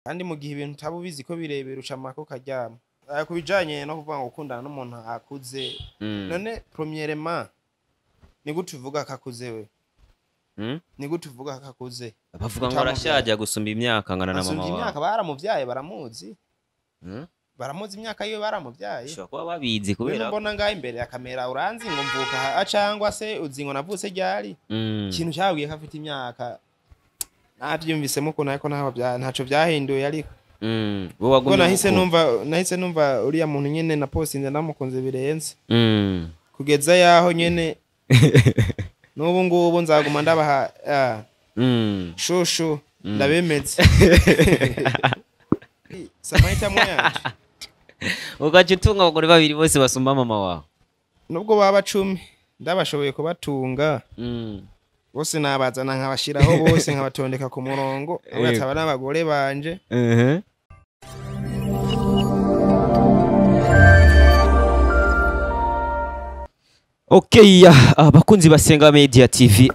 kandi mu gihe ibintu utabubizi ko birebera ucamako karyama kubijanye no kuvuga ngo ukundana n'umuntu akuze none premièrement ni gute uvuga akakuze we ni gute uvuga akakuze bavuga ngo arashaje gusumba imyaka ngana na mama wawe imyaka baramuvyaye baramuzi baramuzi imyaka yiwe baramuvyaye shobora kuba babizi kubera mbona ngaho imbere ya kamera uranzi ngo mvuka cyangwa se uzi ngo navutse ryari ikintu cyabwiye ko afite imyaka navyumvisemo ko nako ntaco vyahinduye ariko bo wagumye nahise numva uriya muntu nyene na postinze ndamukunze birenze kugeza yaho nyene n'ubu ngubu nzaguma ndabaha shushu ndabemeze Samahita mwaje ugaje utunga abagore babiri bose basumba mama wawe nubwo baba 10 ndabashoboye kubatunga bose nabazana nkabashiraho bose nkabatondeka ku murongo abataba n'abagore banje Okay, abakunzi basenga Media TV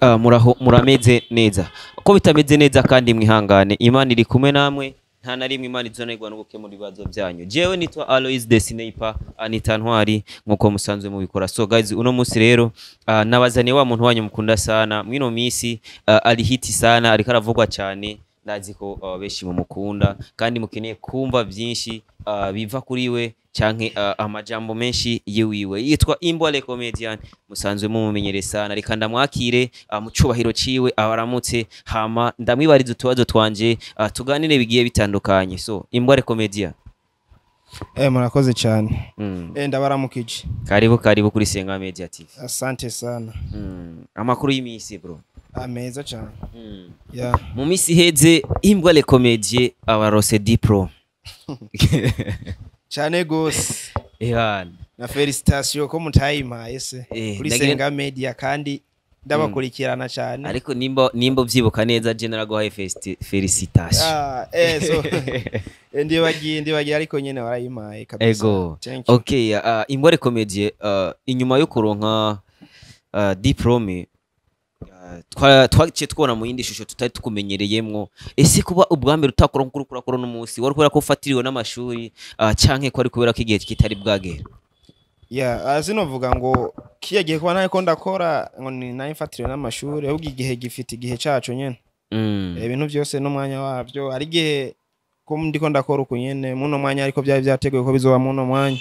murameze neza uko bitameze neza kandi mwihangane Imana iri kumwe namwe nta na rimwe Imana izonegwa no gukemura ibibazo byanyu. Jewe nitwa Alois Desinepa Anita Ntwari nkuko musanzwe mubikora. So guys, uno munsi rero nabazaniye wa muntu wanyu mukunda sana mwino misi ari hiti sana ariko aravugwa cyane ndazi ko beshi mumukunda kandi mukeneye kumva byinshi biva kuri we canke amajambo menshi yiwiwe yitwa Imbole Comedian musanzwe mumumenyere sana reka ndamwakire mu cubahiro ciwe abaramutse hama ndamwibariza utubazo twanje tuganire bigiye bitandukanye. So Imbole Comedian murakoze cyane ndabaramukije karibu kuri Senga Media TV. Asante sana amakuru y'imisi bro ameza cyane mu misi heze Imbole Comedian abarose Dipro cyane gose na felicitation ko mutayimpaye se kuri Senga Media kandi ndabakurikirana cyane ariko nimba vyibuka neza general go felicitation so ndibagiye ariko nyene warayimpaye kabisa ego okay Imbole Comedian inyuma yo kuronka diplome twagiye twona mu yindi shusho tutari tukumenyereyemwo ese kuba ubwambere utakora nkuru kurakora no munsi wari kubera ko ufatiriwe n'amashuri canke ko ari kubera ko igihe kitari bwagera azinovuga ngo kiyagiye kuba nayo ko ndakora ngo ni nayo mfatiriwe n'amashuri ahubwo igihe gifite igihe cacu nyene ibintu byose n'umwanya wabyo ari gihe ko ndiko ndakora uko nyene muno mwanya ariko byari byateguye ko bizoba muno mwanya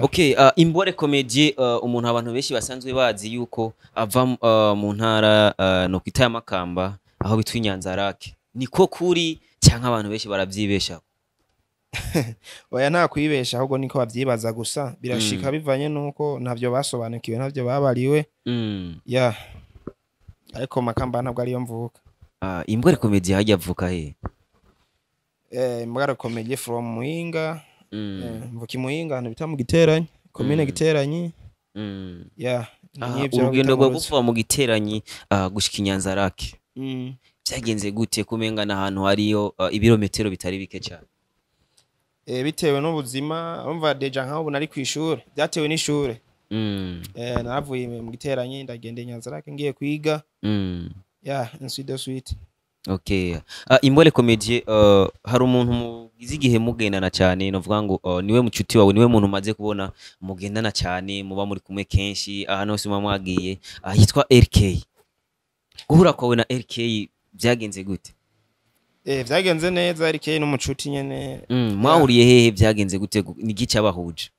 okay Imbole Comedian umuntu abantu benshi basanzwe bazi yuko ava mu ntara no kwitaya Makamba aho bitwa Inyanzarake niko kuri cyangwa abantu benshi baravyibesha oya nta kwibesha ahubwo niko bavyibaza gusa birashika bivanye nuko ntavyo basobanukiwe ntavyo babariwe ariko Makamba ntabwo ariyo mvuka Imbole Comedian hajya avuka he Imbole Comedian from Muhinga mvuki Muhinga hano bita mu Giteranyi commune Giteranyi urugendo rwo kuva mu Giteranyi gushika Inyanzarake byagenze gute kumenga na ahantu hariyo ibirometero bitari bike cyane bitewe n'ubuzima umva deja nkaho nari kwishura byatewe n'ishure naravuye mu Giteranyi ndagenda Inyanzarake ngiye kwiga ensuite de suite. Okay Imbole Comedian hari umuntu mugize igihe mugendana cyane novuga ngo niwe mucuti wawe niwe muntu maze kubona mugendana cyane muba muri kumwe kenshi ahantu hose mwagiye yitwa LK guhura kwawe na LK byagenze gute byagenze neza LK n'umucuti nyene mwahuriye hehe byagenze gute ni gice abahuje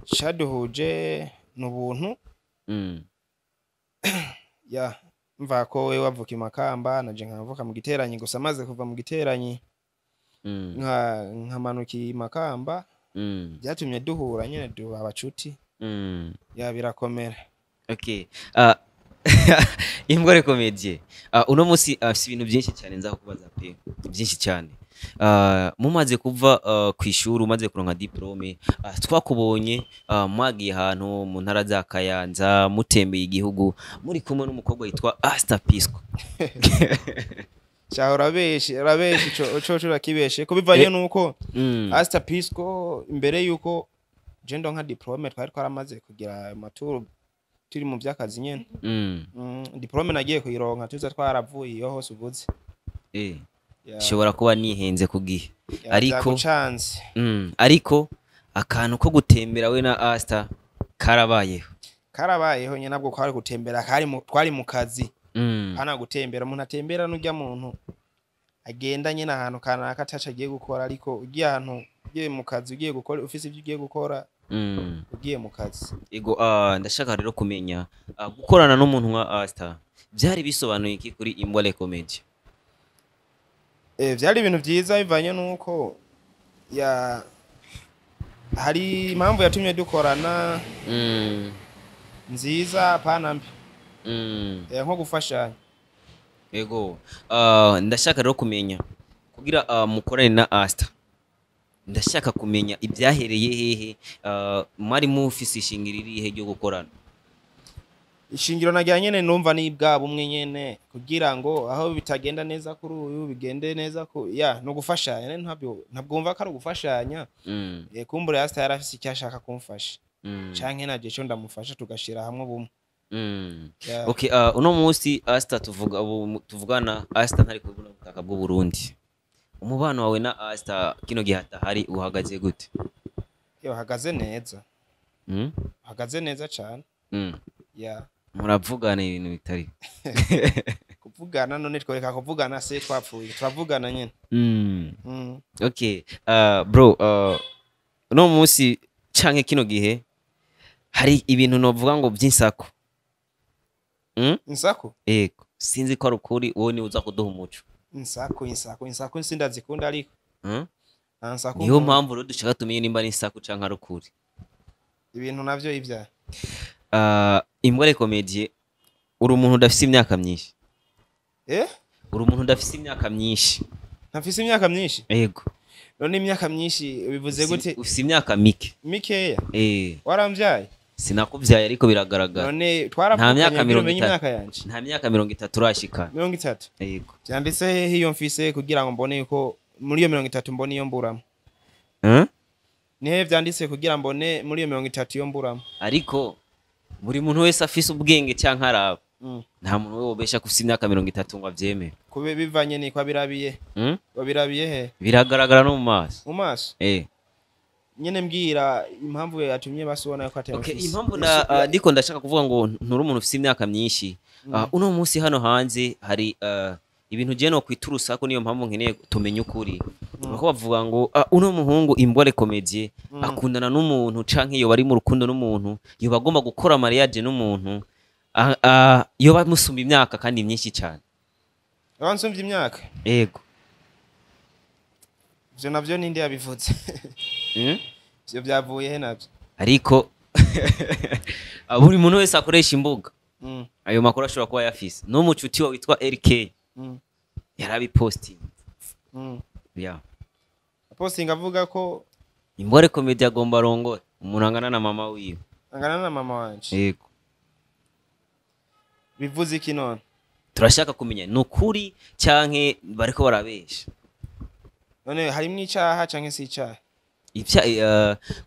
shaduhuje n'ubuntu mva ko we wavuka Makamba naje nkavuka mu Giteranyi gusa maze kuva mu Giteranyi nkamanuki Makamba byatumye duhura nyene duha abacuti birakomera. Okay Imbole Comedian uno munsi afite ibintu byinshi cyane nza kubaza pe byinshi cyane mumaze kuva kwishuri umaze kuronka diplome twakubonye mwagiye ahantu mu ntara za Kayanza mutembeye igihugu muri kumwe n'umukobwa yitwa Asta Pisco cyahora rabeshi cyo urakibeshe ko bivanye nuko Asta Pisco imbere yuko je ndonka diplome twari twaramaze kugira amaturu turi mu byakazi nyene diplome nagiye kuyironka tuza twaravuye iyo hose uvuze shobora kuba nihenze ku gihe ariko byagucanze. ariko akantu ko gutembera we na Asta karabayeho nyine nabwo kwari gutembera twari mu kazi hana gutembera umuntu atembera n'ujya muntu agenda nyine ahantu kanaka ataca agiye gukora ariko ugiye ahantu ugiye mu kazi ugiye gukora ufise ibyo ugiye gukora ugiye mu kazi. Ego ndashaka rero kumenya gukorana n'umuntu nka Asta byari bisobanuye iki kuri Imbole Comedy? Byari ibintu byiza bivanye nuko hari impamvu yatumye dukorana nziza panambi nko gufashanya. Ego ndashaka rero kumenya kugira mukorane na Asta, ndashaka kumenya ibyahereye hehe mwari mufise ishingiro irihe ryo gukorana? Ishingiro najya nyene numva ni bwabo umwe nyene kugira ngo aho bitagenda neza kuri uyu bigende neza ko no gufashanya ntabwo umva ko ari gufashanya. Kumbure Asta yarafise icyo ashaka kumfasha canke naje cyo ndamufasha tugashira hamwe bumwe. Okay, uno munsi Asta tuvugana Asta ntari kubona ubutaka bw'u Burundi. Umubano wawe na Asta kino gihe hatahari uhagaze gute? Uhagaze neza. Uhagaze neza cyane. Muravugana ibintu bitari kuvugana none twereka kuvugana se twapfuye turavugana nyene. Okay, bro, uno munsi canke kino gihe hari ibintu novuga ngo by'insako. Insako? Ego sinzi ko ari ukuri wowe ni uza kuduha umuco. Insako nsindazikunda ariko niyo mpamvu rero dushaka tumenye nimba ari insako canke ari ukuri ibintu navyo ivya. Imbole Comedy uri umuntu udafise imyaka myinshi. Uri umuntu udafise imyaka myinshi. Ntafise imyaka myinshi? Ego. None imyaka myinshi bivuze gute? Ufise imyaka mikeya. Waramvyaye? Sinakuvyaye ariko biragaragara. None twaravukanye imyaka yanje. Nta myaka 30 urashika. 30? Yego. Byanditse hehe iyo mfise kugira ngo mbone yuko muri iyo 30 mbone iyo mburamo? Nihe vyanditse kugira mbone muri iyo 30 iyo mburamo? Ariko buri muntu wese afise ubwenge cyangwa araba. Nta muntu we wobesha kufise imyaka 30 ngo avyemere. Kube bivanye ni kwa birabiye. Babirabiye he? Biragaragara no mu maso. Mu maso? Nyene mbwira impamvu yatumye basubona ko atari. Okay, impamvu ndiko ndashaka kuvuga ngo nturi umuntu ufise imyaka myinshi. Uno munsi hano hanze hari ibintu je no kwiturusa ko niyo mpamvu nkeneye tumenye ukuri. Bako bavuga ngo uno muhungu Imbole Comedy akundana n'umuntu canke iyo bari mu rukundo n'umuntu iyo bagomba gukora mariage n'umuntu iyo bamusumba imyaka kandi myinshi cyane. Abansumvye imyaka? Yego. Ivyo navyo ninde yabivuze? Ivyo byavuye he navyo? Ariko buri muntu wese akoresha imbuga. Ayo makuru ashobora kuba yafise. No mucuti witwa LK. Yarabiposting. Posting avuga ko Imbole Comedy agomba rongora umuntu angana na mama wiwe. Angana na mama wanje? Yego. Bivuze iki none? Turashaka kumenya nukuri canke bariko barabesha. None harimo icyaha canke si icyaha?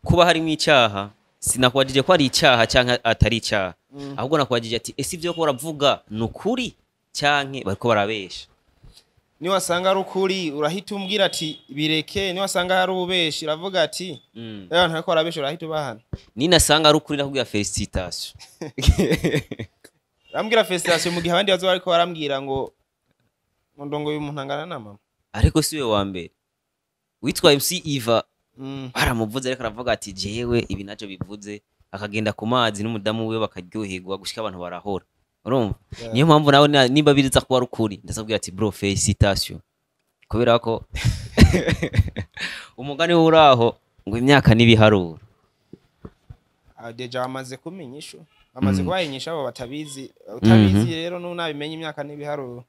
Kuba harimo icyaha sinakwajije ko ari icyaha canke atari icyaha. Ahubwo nakwajije ati ese ivyo ko baravuga nukuri canke bariko barabesha. Ni wasanga ari ukuri urahita umbwira ati bireke, ni wasanga hari ubeshi uravuga ati ntako barabesha urahita ubahana. Ni nasanga ari ukuri nakubwira felicitation. Rambwira felicitation mu gihe abandi bazo bariko barambwira ngo ndongo uyu muntu angana na mama. Ariko siwe wa mbere. Witwa MC Eva baramuvuze ariko aravuga ati jewe ibi naco bivuze akagenda ku mazi n'umudamu we bakaryoherwa gushika abantu barahora. Urumva? Niyo mpamvu nawe nimba biriza kuba rukuri ndasabwira ati bro felicitation. Kubera ko umugani uraho ngo imyaka nibiharura. Deja bamaze kumenyisha. Bamaze kubayinyisha abo batabizi. Utabizi rero nunabimenye imyaka nibiharura.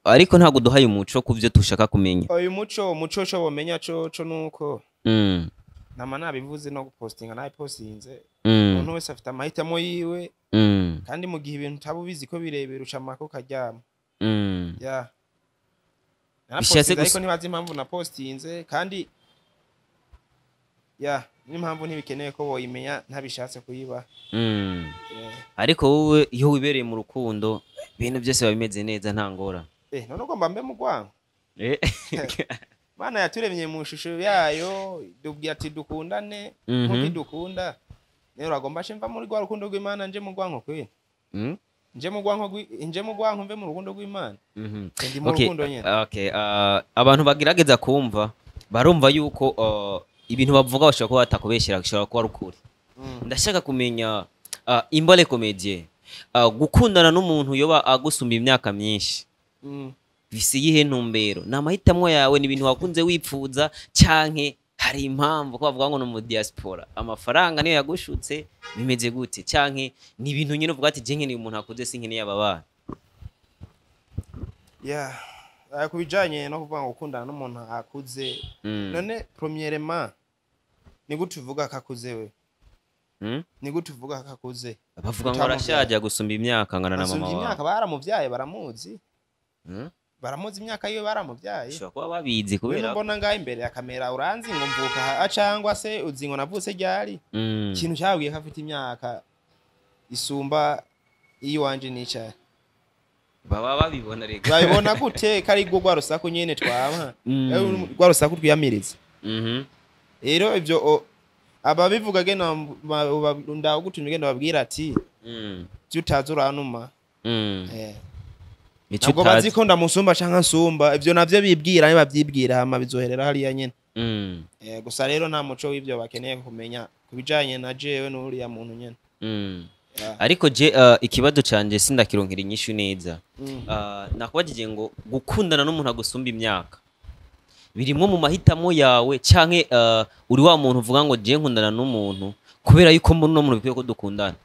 Ariko ntago duhaye umuco kuvyo tushaka kumenya. Uyu muco cyo bomenya cyo nuko nama nabivuze no gupostinga nayi postinze umuntu wese afite amahitamo yiwe kandi mu gihe ibintu tabubizi ko birebera ucamako karyama bishatse ariko nibaza impamvu na postinze kandi n'impamvu ntibikeneye ko boyimenya ntabishatse kuyiba. Ariko wowe iyo wibereye mu rukundo ibintu byose babimeze neza nta ngora. None ugomba mbe mu gwango. Mana yaturemye mu shusho yayo dubwira ati dukundane nkuko dukunda rero agomba shimva muri rwa rukundo rw'Imana nje mu gwanko kwe nje mu gwanko mve mu rukundo rw'Imana ndi mu rukundo nyene. Okay, abantu bagerageza kumva barumva yuko ibintu bavuga bashaka ko batakubeshera gishobora kuba rukuri. Ndashaka kumenya Imbole Comedie gukundana n'umuntu yoba agusumba imyaka myinshi bisi yihe ntumbero n'amahitamo yawe n'ibintu wakunze wipfuza canke hari impamvu ko bavuga ngo no mu diaspora amafaranga niyo yagushutse bimeze gute canke ni ibintu nyine uvuga ati je nkene umuntu akuze sinkeneye ababana? Kubijanye no kuvuga ngo gukundana n'umuntu akuze none premièrement ni gute uvuga akakuze we? Ni gute uvuga akakuze? Bavuga ngo arashaje gusumba imyaka ngana na mama wawe. Imyaka baramuvyaye baramuzi. Baramuzi imyaka yiwe baramuvyaye. Shobora kuba babizi kubera mbona ngaho imbere ya kamera uranzi ngo mvuka cyangwa se uzi ngo navutse ryari. Ikintu cyabwiye ko afite imyaka isumba iyo wanje nicaye. Baba babibona rega. Babibona gute kari gwa rusaku nyene twaba. Gwa rusaku twiyamiriza. Rero ibyo ababivuga gena ndagutumye genda babwira ati byutazuranuma ntabwo bazi ko ndamusumba canka nsumba ivyo navyo bibwira bavyibwira hama bizoherera hariya nyene gusa rero nta muco w'ivyo bakeneye kumenya kubijanye na jewe n'uriya muntu nyene. Ariko je ikibazo canje sindakironkera inyishu neza. Nakubajije ngo gukundana n'umuntu agusumba imyaka birimwe mu mahitamo yawe canke uri wa muntu uvuga ngo je nkundana n'umuntu kubera yuko mbona no muntu bikwiye ko dukundana?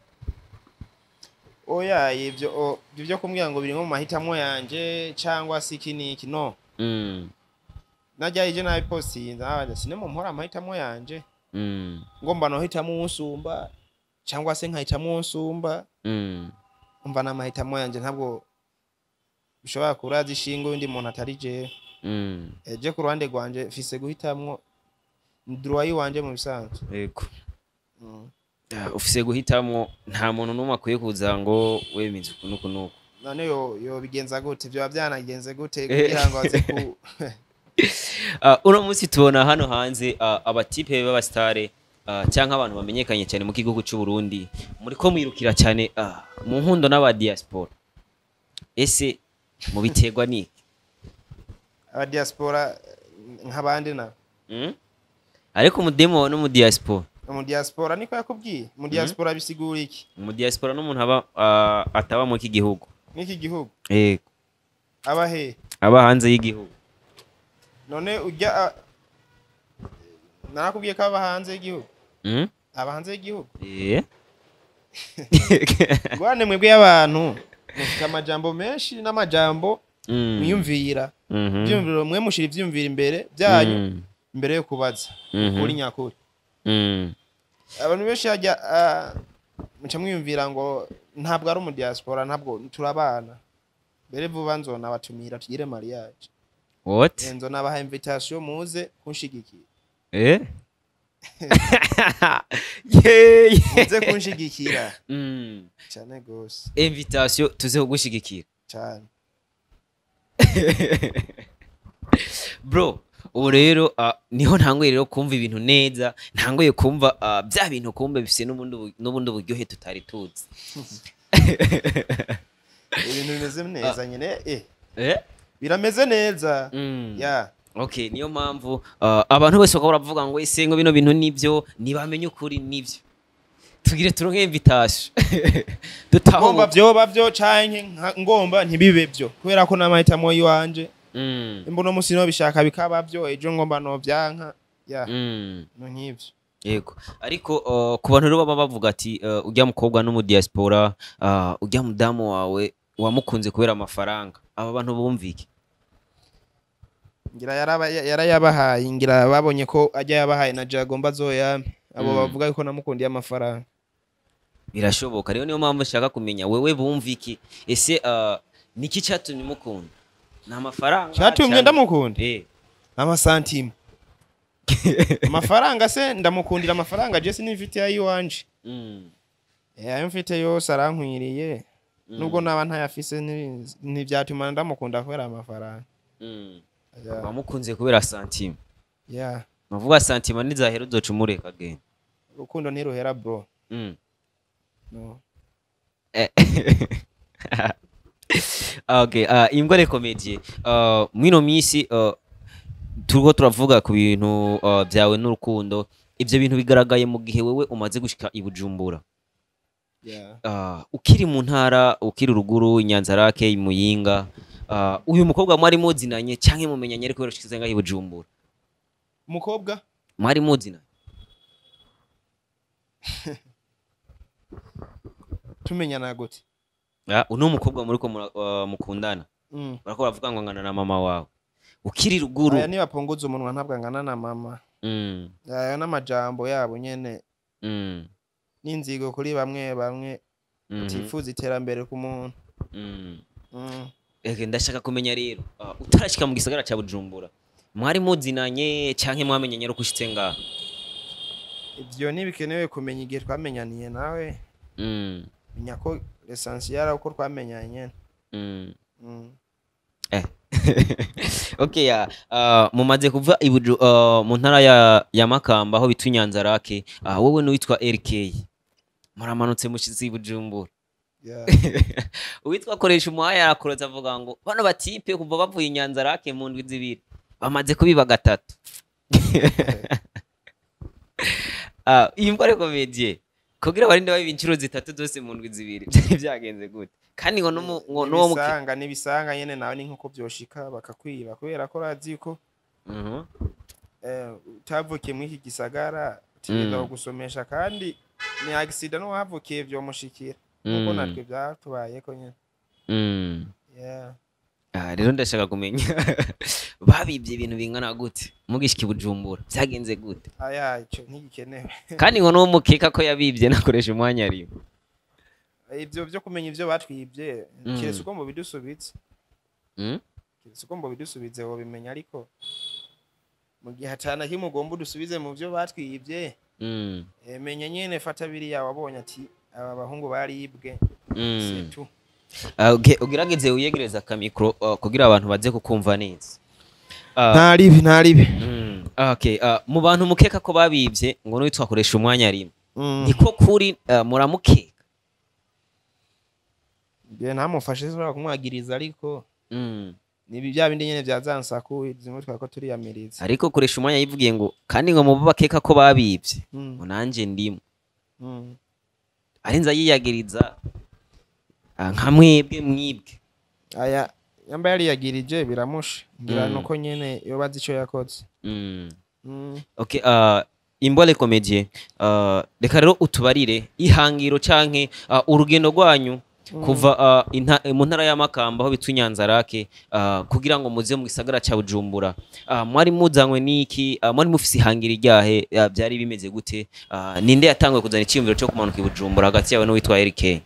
Oya ivyo kumbwira ngo birimwe mu mahitamo yanje cyangwa iki no. Najya ije nabi postinze nabaje sinema mpora amahitamo yanje ngomba no hitamo unsumba cyangwa se nkahitamo unsumba umva n'amahitamo yanje ntabwo bishobora kuraza ishingo undi muntu atari je. Je ku ruhande rwanje fise guhitamwo droit yiwanje mu bisanzwe. Yego. Ufise guhitamwo nta muntu numwe akwiye kuza ngo wemize kunuko nuko. None yo bigenza gute byo byanagenze gute kugira ngo aze ku uno munsi tubona hano hanze abatipe b'abastare cyangwa abantu bamenyekanye cyane mu gihugu cy'u Burundi muri ko mwirukira cyane mu nkundo n'aba diaspora. Ese mu biterwa ni aba diaspora nk'abandi na ariko umudemo no mu diaspora niko yakubwiye mu diaspora bisigura iki? Mu diaspora n'umuntu aba ataba mu iki gihugu n'iki gihugu aba he aba hanze y'igihugu. None ujya nakubwiye ko aba hanze y'igihugu aba hanze y'igihugu Gwane mwebwe y'abantu mufite amajambo menshi n'amajambo mwiyumvira byumviro mwe mushira ivyumvira imbere byanyu imbere yo kubaza kuri nyakuri. Abantu benshi yajya muca mwiyumvira ngo ntabwo ari mu diaspora ntabwo turabana mbere vuba nzona batumira tugire mariage. What? Enzo nabaha invitation muze kunshigikira. Muze kunshigikira. Cyane gose. Invitation tuze kugushigikira. Cyane. Bro, ubu rero niho ntangoye rero kumva ibintu neza, ntangoye kumva bya bintu kumbe bifise n'ubundi buryohe tutari tuzi. Ibintu bimeze neza nyine birameze neza. Okay, niyo mpamvu abantu bose bakora bavuga ngo isengo bino bintu nivyo nibamenye ukuri nivyo. Tugire turonke invitation. Ngomba byoba byo canke ngomba ntibibe byo kubera ko namahitamo yiwanje. Imbono musino bishaka bikaba byo ejo ngomba no byanka no nkivyo. Yego. Ariko ku bantu rero baba bavuga ati ujya mukobwa no mu diaspora ujya mudamu wawe wamukunze kubera amafaranga. Aba bantu bumvike. Ngira yarayabahaye ngira babonye ko ajya yabahaye na jagomba zoya abo bavuga yuko namukundiye amafaranga. Birashoboka rero niyo mpamvu nshaka kumenya wewe bumviki ese niki cyatumye mukunda? Na amafaranga cyatumye ndamukunda amasantime amafaranga se ndamukundira amafaranga je sinifite yayiwanje ayo mfite yose arankwiriye nubwo naba ntayafise ntibyatuma ndamukunda kubera amafaranga. Yeah. wamukunze kubera santima Yeah. mavuga santima nizahera uzoca umureka again Urukundo ntiruhera bro. mm. No. Okay, Ingore Comedy mwino misi turiko turavuga ku bintu byawe n'urukundo ivyo bintu bigaragaye mu gihe wewe umaze gushika i Bujumbura. Yeah. Ukiri mu ntara ukiri ruguru Inyanzarake Muyinga uyu mukobwa mwari muzinanye canke mumenyanye ariko yarashikize ngaho i Bujumbura Umukobwa mwari muzinanye tumenyana gute? uno mukobwa muriko mukundana barako bavuga ngo ngana na mama wawe ukiri ruguru aya niba punguza umunwa ntabwo ngana na mama aya n'amajambo yabo nyene n'inzigo kuri bamwe utifuza iterambere ku muntu. Ndashaka kumenya rero utarashika mu gisagara ca Bujumbura mwari muzinanye canke mwamenyanye ro kushitse ngaho ivyo ntibikenewe kumenya igihe twamenyaniye nawe menya ko l'essentiel uko twamenyanye. Okay, mumaze kuva mu ntara ya Makamba aho bitu Nyanzarake wowe n'uwitwa RK muramanutse mushizi Bujumbura. Yeah. Uwitwa koresha umuhaya yarakoroza avuga ngo bano batipe kuva bavuye Nyanzarake mu ndwi zibiri bamaze kubiba gatatu. Ingore Comedy kugira barinde babiba incuro zitatu zose mu ndwi zibiri byagenze gute kandi ngo no nibisanga nyene nawe ni nkuko byoshika bakakwiba kubera ko razi ko utavukiye muri iki gisagara tindo gusomesha kandi ni accident no wavukiye byo mushikira nuko natwe byatubaye ko nyene. Yeah. Rero ndashaka kumenya babibye ibintu bingana gute mugishiki Bujumbura byagenze gute? Aya ico ntigikenewe kandi ngo no mukeka ko yabibye nakoresha umwanya ari ivyo byo kumenya ivyo batwibye kirese uko mu bidusubitse kirese uko mu bidusubitse wo bimenya ariko mu gihe hatana kimugomba dusubize mu byo batwibye menya nyene fata biriya wabonye ati aba bahungu baribwe setu. Ugerageze uyegereza akamikro kugira abantu baze kukumva neza. Ntaribi. Okay, mu bantu mukeka ko babibye ngo no twakoresha umwanya rimwe niko kuri muramukeka bye ntamufashe zora kumwagiriza ariko nibi bya bindi nyene byazansaku zimwe twako turi yamiriza ariko koresha umwanya yivugiye ngo kandi ngo mu bakeka ko babibye ngo nanje ndimo arinza yiyagiriza nka mwibwe aya yamba yari yagirije biramusha ngira nuko nyene yo bazi ico yakoze. Okay, Ingore Comedy reka rero utubarire ihangiro canke urugendo rwanyu kuva mu ntara ya Makamba aho bitu Nyanzarake kugira ngo muze mu gisagara ca Bujumbura mwari muzanywe niki mwari mufise ihangiro ryahe byari bimeze gute ninde yatangwe kuzana icyumviro cyo kumanuka i Bujumbura hagati yawe n'uwitwa RK?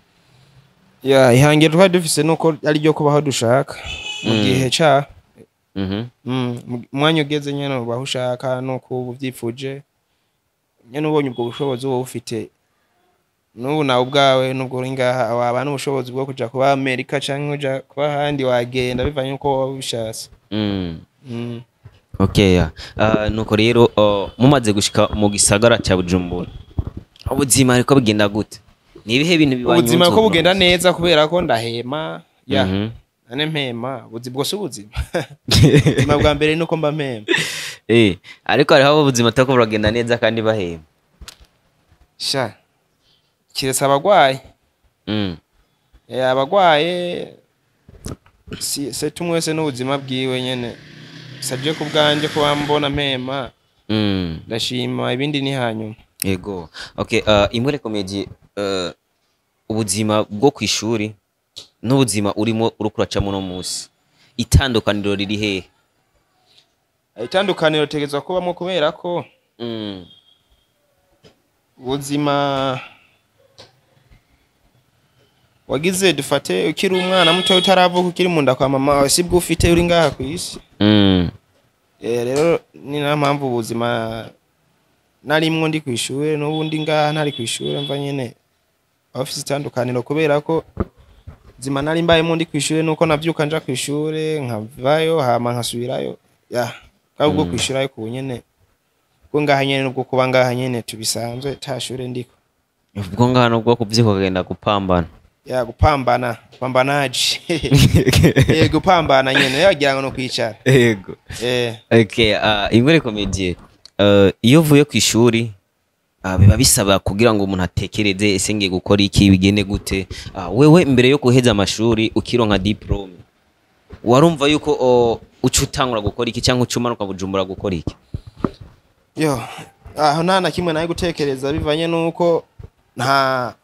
Yeah, ihangiro twari dufise nuko ari ryo kubaho dushaka mu gihe ca mwanya ugeze nyene ubaho ushaka nuko ubyifuje nyene ubonye ubwo bushobozi wowe ufite n'ubu nawe ubwawe nubwo uri ngaha waba n'ubushobozi bwo kuja kuba Amerika canke uja kuba handi wagenda bivanye uko wabishatse. Okay, nuko rero mumaze gushika mu gisagara ca Bujumbura ubuzima ariko bigenda gute? Ni ibihe bintu bibanye ubuzima ko bugenda neza kubera ko ndahema nane mpema ubuzima bwose ubuzima ubuzima bwa mbere nuko mba mpema ariko hariho ubuzima tako buragenda neza kandi bahema sha kiretse abagwaye abagwaye se tumwese n'ubuzima bwiwe nyene savye ku bwanje ko bambona mpema ndashima ibindi ni hanyuma. Yego. Okay, Ingore Comedy ubuzima bwo kwishuri n'ubuzima urimo urukuracamo no musi itandukaniro riri hehe? Itandukaniro tegezwa kubamo kubera ko ubuzima wagize dufate ukiri umwana muto utaravuka ukiri munda kwa mama wawe sibwo ufite uri ngaha ku isi. Rero ni na mpamvu ubuzima narimwo ndi kwishuri n'ubundi ngaha ntari kwishuri mva nyene office itandukaniro kubera ko zima nari mbaye mu ndi kwishuri nuko navyuka nja kwishuri nkavayo hama nkasubirayo ya kabwo kwishura yo kunyene ko ngaha nyene nubwo kuba ngaha nyene tubisanzwe tashure ndiko ubwo ngaha nubwo kuvyiko kugenda gupambana ya pambanaje gupambana nyene yagira ngo no kwicara yego okay ingore comedie iyo uvuye ku ishuri biba bisaba kugira ngo umuntu atekereze ese ngiye gukora iki bigende gute wewe mbere yo kuheza amashuri ukironka diplome warumva yuko uca utangura gukora iki cyangwa uca umanuka Bujumbura gukora iki yo aho nta kimwe nayo gutekereza bivanye nuko nta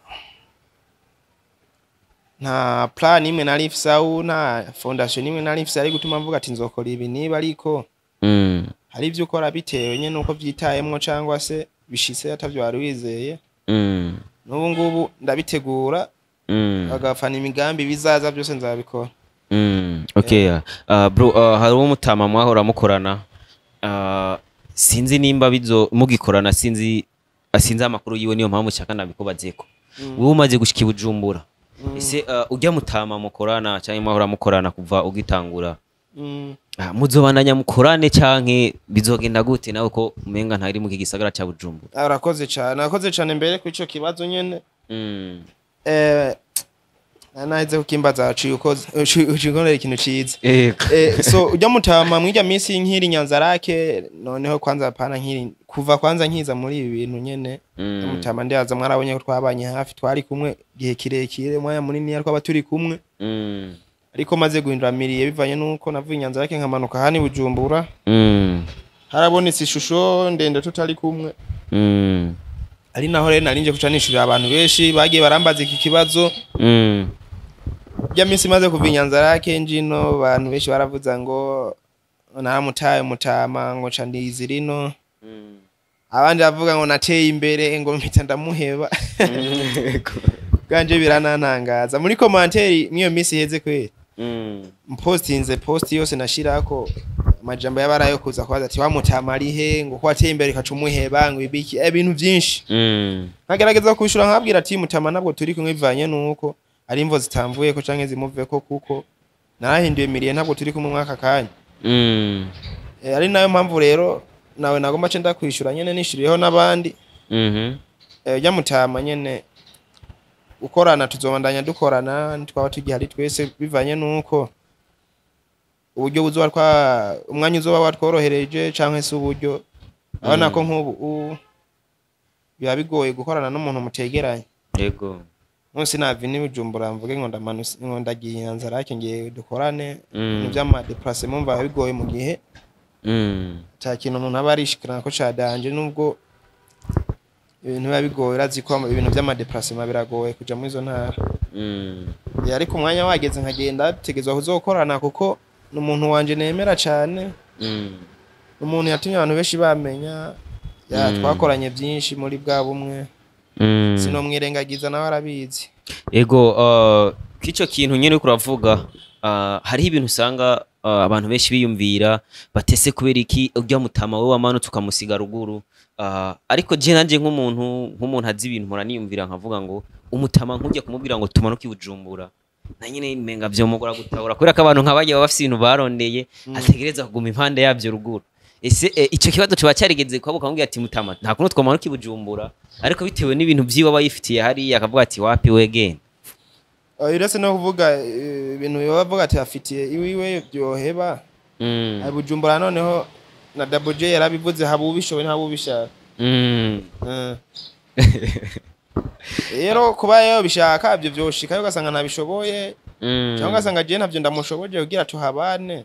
plan imwe nari mfise au nta foundation imwe nari mfise ari gutuma mvuga ati nzokora ibi niba ariko hari ivyo ukora bitewe nyene nuko vyitayemwo cyangwa se bishise atavyo wari wizeye n'ubu ngubu ndabitegura bagafana imigambi bizaza byose nzabikora okay bro hari umutama mwahora mukorana sinzi nimba bizo mugikorana sinzi amakuru yiwe niyo mpamvu cyaka nabikubazeko wowe umaze gushika Bujumbura ese ujya mutama mukorana cyangwa mwahora mukorana kuva ugitangura muzobandanya mukorane canke bizogenda gute nawe ko umenga ntari mu kigisagara ca Bujumbura arakoze cyane mbere ku ico kibazo nyene naheze kukimbaza aciye ukoze ucigonera ikintu ciza so ujya mutama mwija minsi nkiri Nyanzarake noneho kwanza pana nkiri kuva kwanza nkiza muri ibi bintu nyene mutama ndaza mwarabonye ko twabanye hafi twari kumwe gihe kirekire mwaya munini yariko abaturi kumwe ariko maze guhindura miriye bivanye nuko navuye Nyanzarake nkamanuka hani Bujumbura harabonetse ishusho ndende tutari kumwe ari naho rero narinje kuca nishurira abantu benshi bagiye barambaza iki kibazo ya minsi maze kuva Nyanzarake njino abantu benshi baravuza ngo naramutaye mutama ngo ca ndizi rino abandi bavuga ngo nateye imbere ngo mpita ndamuheba ganje birananangaza muri commentaire niyo minsi heze kwera postinze post yose nashirako amajambo yabarayo kuza kwaza ati wamutama ari he ngo ko ateye imbere kacu muheba ngo ibiki ibintu byinshi nkagerageza kushura nkabwira ati mutama nabwo turi kumwe bivanye nuko ari imvo zitamvuye ko canke zimuve ko kuko narahinduye miriye ntabwo turi kumwe mwaka kanya ari nayo mpamvu rero nawe nagomba ce ndakwishura nyene nishiriyeho nabandi ya mutama nyene ukorana tuzobandanya dukorana twaba tugihari twese bivanye nuko uburyo buzoba umwanya uzoba watworohereje canke se uburyo abana ko nk'ubu biba bigoye gukorana n'umuntu mutegeranye yego nonse navi ni Bujumbura mvuge ngo ndamanuse ngo ndagiye Nyanzarake ngiye dukorane n'ivyama déplacement mva bigoye mu gihe ta kintu umuntu aba arishikirana ko cadanje nubwo ibintu biba bigoye raziko ibintu vy'ama déplacement biragoye kuja muri zo ntara ariko umwanya wageze nkagenda tegezwa kuzokorana kuko n'umuntu wanje nemera cyane umuntu yatumye abantu benshi bamenya twakoranye byinshi muri bwa bumwe sino mwirengagiza nawe arabizi ego kico kintu nyene kuravuga hari ibintu usanga abantu benshi biyumvira batese kubera iki ujya mutama we wamanutse ukamusiga ruguru ariko je nanje nk'umuntu azi ibintu mpora niyumvira nkavuga ngo umutama nkujya kumubwira ngo tumanuke Bujumbura na nyine menga vyomugora gutahura kubera ko abantu nk'abagiye bafite ibintu barondeye ategereza kuguma impande yavyo ruguru ese ico kibazo cyo bacarigeze kwabo kamubwira ati mutama nta kuntu twamanuka Bujumbura ariko bitewe n'ibintu vyiwe abayifitiye hari akavuga ati wapi wegen irase no kuvuga ibintu bavuga ati afitiye iwiwe byoheba Bujumbura noneho na Double J yarabivuze habubishowe ntabubishaka rero kuba yo bishaka ibyo byoshika yo gasanga ntabishoboye cyangwa gasanga je ntabyo ndamushoboje kugira tuhabane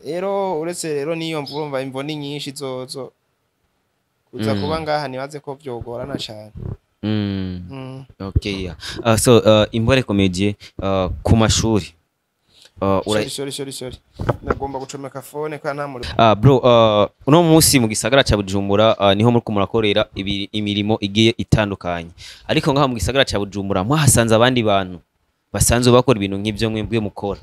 rero uretse rero niyo mvumva imvoni nyinshi zozo kuza kuba ngaha nibaze ko byogorana cyane okay so imbore comedie ku mashuri sorry nagomba gucomeka phone kwa nta muri bro uno munsi mu gisagara ca Bujumbura niho muri kumurakorera imirimo igiye itandukanye ariko ngaho mu gisagara ca Bujumbura mwahasanze abandi bantu basanzwe bakora ibintu nk'ivyo mwebwe mukora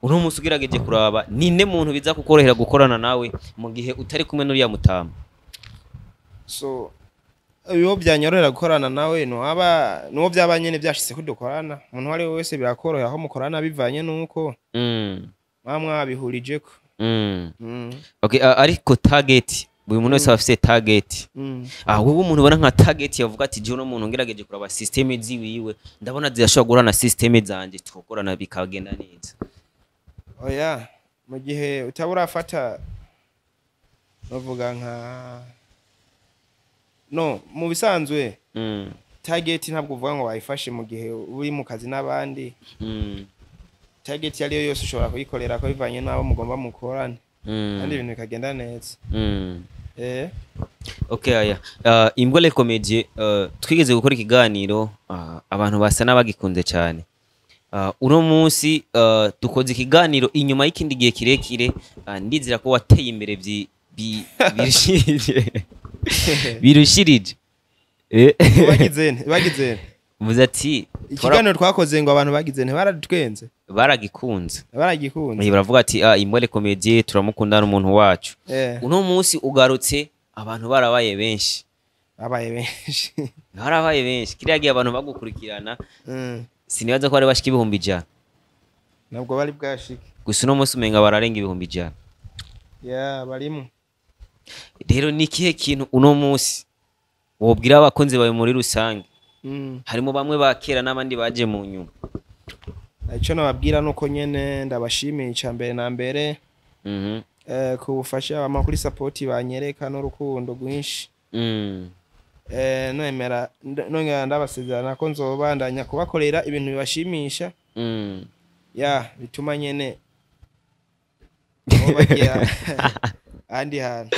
uno munsi ugerageje kuraba ninde muntu biza kukorohera gukorana nawe mu gihe utari kumwe n'uriya mutama so iyo byanyorera gukorana nawe no byabanye ne byashitse kudukorana umuntu wari wese birakorohera aho mukorana bivanye nuko mwabihurijeko. Okay, ariko target buri muntu wese afite target. Wowe umuntu ubona nka target yavuga ati je no muntu ngerageje kuraba system ziwiwe ndabona zirashobora gurana system zanje tukorana bikagenda neza. Oya mu gihe utaburafata bavuga nka no mu bisanzwe target ntabwo uvuga ngo wayifashe mu gihe uri mu kazi n'abandi. Target yari yose ushobora kuyikorera ko bivanye n'abo mugomba mukorana kandi ibintu bikagenda neza. Okay, aya Imbole Comedy twigeze gukora ikiganiro abantu basa n'abagikunze cyane. Uno munsi dukoze ikiganiro inyuma y'ikindi gihe kirekire ndizira ko wateye imbere birushirije. Bagizene muze ati ikiganiro twakoze ngo abantu bagizene baradutwenze baragikunze baravuga ati Imbole Comedy turamukunda n'umuntu wacu. Uno munsi ugarutse abantu barabaye benshi kiriya gihe abantu bagukurikirana sinibaza ko bari bashika 100,000 nabwo bari bwashike gusa uno munsi umenga bararenga 100,000 barimo. Rero ni kihe kintu uno munsi wobwira abakunzi bawe muri rusange? Harimo bamwe bakera n'abandi baje mu nyuma. Icyo nababwira nuko nyene ndabashimiye cyambere na mbere ku bufasha amakuru support banyereka n'urukundo rwinshi. Nemera nongera ndabasezerana ko nzobandanya kubakorera ibintu bibashimisha bituma nyene bagira andi hantu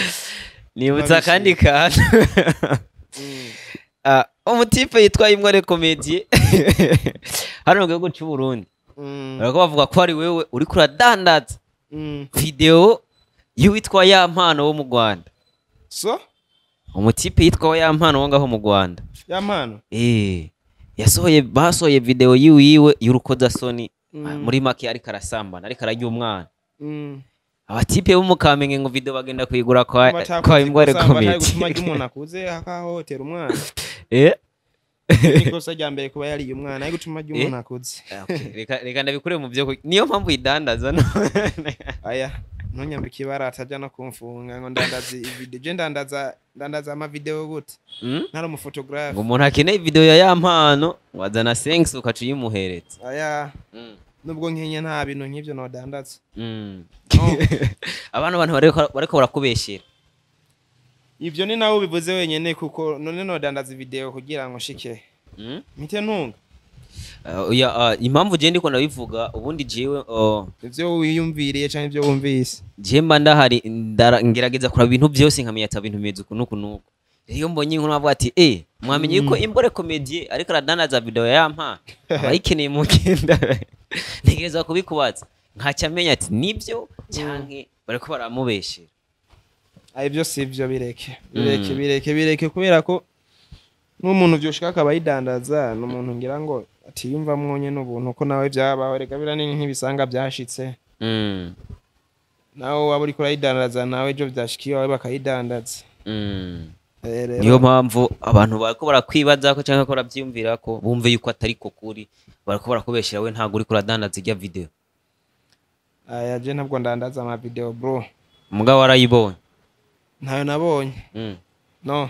nibutsa kandi kantu umutipe yitwa Imbole Comedy hano mu gihugu cy'u Burundi barako bavuga ko ari wewe uri kuradandaza video y'uwitwa Yampano wo mu Rwanda. So umutipe yitwa Yampano wo ngaho mu Rwanda. Yampano basohoye video yiwe y'urukozasoni muri make ariko arasambana ariko arajya umwana. Abatipe bo mu Kamenge ngo video bagenda kuyigura kwa Imbole Comedy gutuma umuntu akuze akahotera umwana. Niko sajya mbere kuba yari umwana ari gutuma umuntu akuze. Reka ndabikure mu byo niyo mpamvu idandaza no. Aya ntunyambike ibara atajya no kumfunga ngo ndandaza video je ndandaza ama video gute ntari umu photographer ngo umuntu akeneye video ya Yampano wazana sense ukacu yimuheretse. Aya nubwo nkenye nta bintu nk'ibyo no dandaza. Abantu bariko barakubeshera ivyo ni nawe bivuze wenyene kuko none no dandaza video kugira ngo shike mite ntunga. Impamvu je ndiko ndabivuga ubundi jewe ivyo wiyumviriye cyane ivyo wumvise je mba ndahari ngerageza kura ibintu byose nkamenya ata bintu bimeze kunuko. Iyo mbonye inkuru bavuga ati mwamenye yuko Imbole Comedy ariko aradandaza video ya Yampano abayikeneye mu kenda ntegereza kubikubaza nkacyamenya ati nibyo cyanke bariko baramubeshera. Ibyo sivyo bireke kubera ko n'umuntu byoshika akabayidandaza n'umuntu ngira ngo atiyumva mwonye n'ubuntu ko nawe byabaho reka birane nk'ibisanga byashitse. Nawe waba uri kurayidandaza nawe byo byashikiye wawe bakayidandaza. Niyo mpamvu abantu bariko barakwibaza ko cyangwa ko barabyumvira ko bumve yuko atari ko kuri bariko barakubeshera we ntago uri kuradandaza ijya video. Je ntabwo ndandaza ama video bro. Mugabo warayibonye? Ntayo nabonye. No.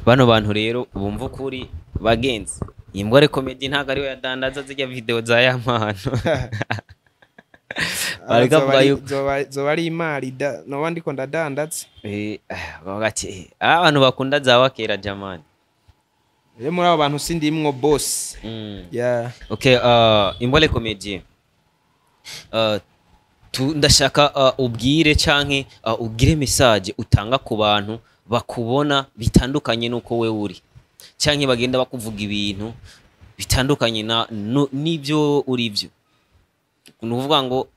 Bano bantu rero bumva ukuri bagenzi Imbole Comedy ntago ari we yadandaza zijya video za Yampano. Barika vuga yuko zo bari imari no bandi ko ndadandaza. Bagati abantu bakunda za wakera jamani. Muri abo bantu sindimwo boss. Okay, Imbole Comedy ndashaka ubwire canke ugire message utanga ku bantu bakubona bitandukanye nuko we uri canke bagenda bakuvuga ibintu bitandukanye n'ibyo uri byo. Nuvuga ngo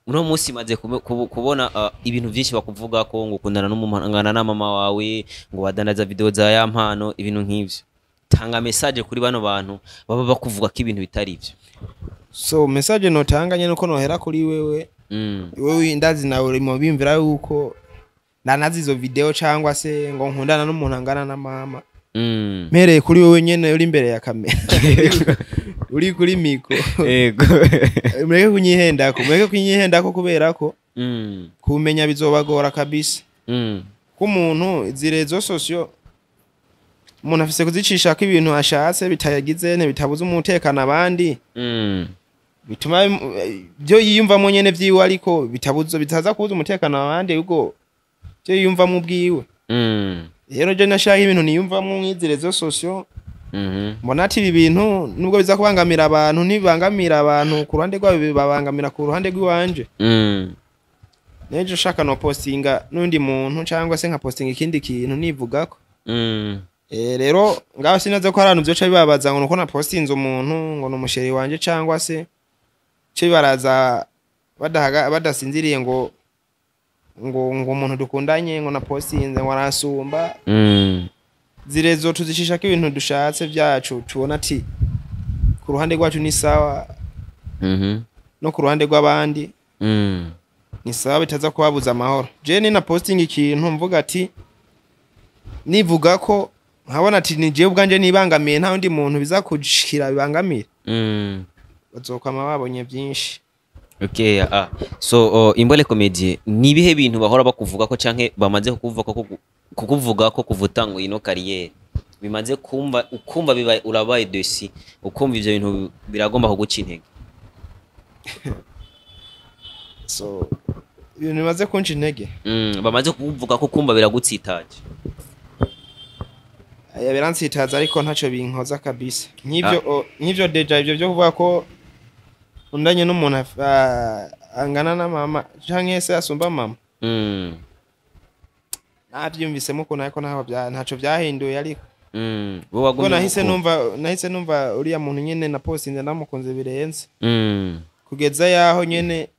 uno munsi maze kubona ibintu byinshi bakuvuga ko ngo ukundana n'umwana na mama wawe ngo wadandaza video za Yampano ibintu nk'ivyo. Tanga message kuri bano bantu baba bakuvuga ko ibintu bitari byo. So message no tanganye nuko nohera kuri wewe wewe ndazi nawe uri mu bimvira yuko nanazi izo video cyangwa se ngo nkundana n'umuntu angana na mama. Mereye kuri wewe nyene uri imbere ya kamera. uri kuri mikro yego mureke kunyihendako kubera ko kumenya bizobagora kabisa ko umuntu izi rezo sosio umuntu afise kuzicishako ibintu ashatse bitayagize bitabuza umutekano abandi bituma byo yiyumvamo nyene vyiwe ariko bitaza kubuza umutekano abandi ubwo byo yiyumvamo ubwiwe rero je nashaka ibintu niyumvamo nk'izi rezo sosio mbona ati ibi bintu nubwo biza kubangamira abantu ntibibangamira abantu ku ruhande rwabo bibabangamira ku ruhande rw'iwanje nejo shaka no postinga n'undi muntu cyangwa se nka postinga ikindi kintu nivugako rero ngaho sinaze ko harantu byoca bibabaza ngo nuko na postinze umuntu ngo numusheri wanje cyangwa se cyo baraza badasinziriye ngo umuntu dukundanye ngo na postinze ngo arasumba zirezo tuzishishaka ibintu dushatse byacu tubona ati ku ruhande rwacu ni sawa no ku ruhande rw'abandi ni sawa bitaza kubabuza amahoro je ni na posting ikintu mvuga ati nivuga ko nkabona ati ni je ubwanje nibangamiye nta undi muntu bizakushikira bibangamira bazokama babonye byinshi. Okay, so Imbole Comedy ni bihe bintu bahora bakuvuga ko canke bamaze kukuvuga ko kuvutango ino carrière bimaze ukumva bibaye urabaye desi ukumva ivyo bintu biragomba kuguca intege? So ibintu bimaze kunca intege bamaze kuvuga ko kumva biragutsitaje? Aya birantsitaza ariko ntaco binkoza kabisa nk'ivyo deja ivyo byo kuvuga ko undanye n'umuntu angana na mama canke se asumba mama navyumvisemo ko nako ntaco vyahinduye ariko ko nahise numva uriya muntu nyene na postinze namukunze birenze kugeza yaho nyene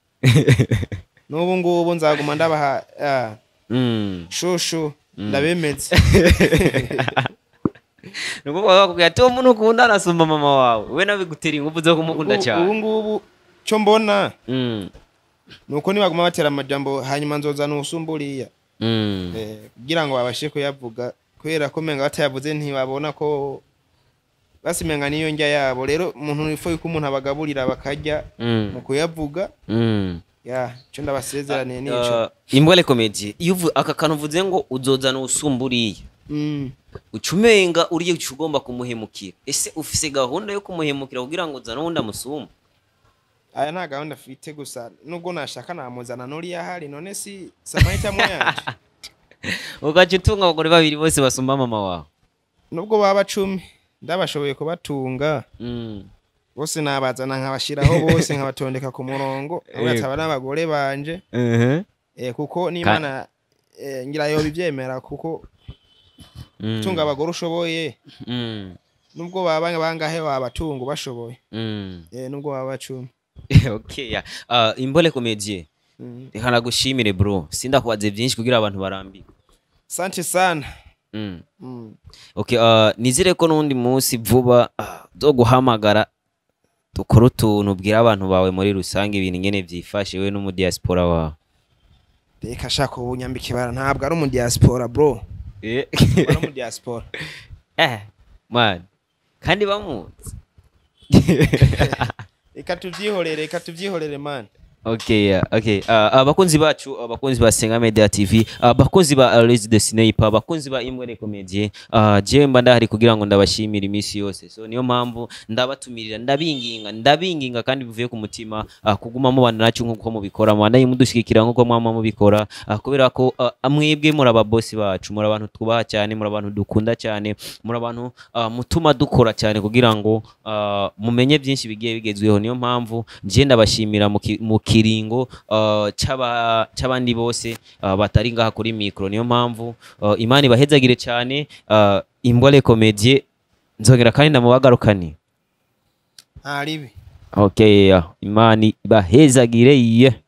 n'ubu ngubu nzaguma ndabaha shushu ndabemetse nuko bakubwira ati umuntu ukunda arasumba mama wawe we nabigutera ingufu zo kumukunda cyane. Ubu ngubu cyo mbona nuko nibaguma batera amajambo hanyuma nzoza nusumburiya kugira ngo babashe kuyavuga kwera ko menga batayavuze ntibabona ko basimenga niyo njya yabo. Rero umuntu nifo yuko umuntu abagaburira bakarya mu kuyavuga cyo ndabasezeraniye nico. Imbole Comedy iyo aka kantu uvuze ngo uzoza nusumburiya ucumenga uriye ugomba kumuhemukira, ese ufise gahunda yo kumuhemukira kugira ngo uzana wundi amusumba? Aya nta gahunda afite gusa nubwo nashaka namuzana nuri yahari none si samahitamo yanje ugaca utunga abagore babiri bose basumba mama wawe nubwo baba 10 ndabashoboye kubatunga bose nabazana nkabashiraho bose nkabatondeka ku murongo abataba n'abagore banje kuko n'Imana ngira yo bivyemera kuko tunga abagore ushoboye nubwo baba bangahe wabatunga bashoboye nubwo baba 10. Okay, Imbole Comedy reka nagushimire bro, sindakubaze byinshi kugira abantu barambika. Asante sana. Okay, nizire ko nundi munsi vuba zo guhamagara dukora utuntu ubwira abantu bawe muri rusange ibintu ngene vyifashe we no mu diaspora wawe. Reka shaka ubunyambika ibara ntabwo ari mu diaspora bro. Ari mu diaspora. Man. Kandi bamuzi. Reka tuvyihorere man. Okay, abakunzi bacu, abakunzi ba Senga Media TV, abakunzi ba Rise the Sniper, abakunzi ba Imbole Comedy, je mba ndahari kugira ngo ndabashimira imisi yose. So niyo mpamvu ndabatumirira ndabinginga kandi bivuye ku mutima kuguma mu bana nacu nkuko mubikora mwanda yimudushikira nkuko mwama mubikora kubera ko amwebwe muri ababosi bacu, muri abantu twubaha cyane, muri abantu dukunda cyane, muri abantu mutuma dukora cyane kugira ngo mumenye byinshi bigiye bigezweho. Niyo mpamvu je ndabashimira mu kiringo cy'abandi bose batari ngaha kuri mikro. Niyo mpamvu Imana ibahezagire cyane. Imbole Comedy nzongera kandi ndamubagarukani aribi. Okay, Imana ibahezagire.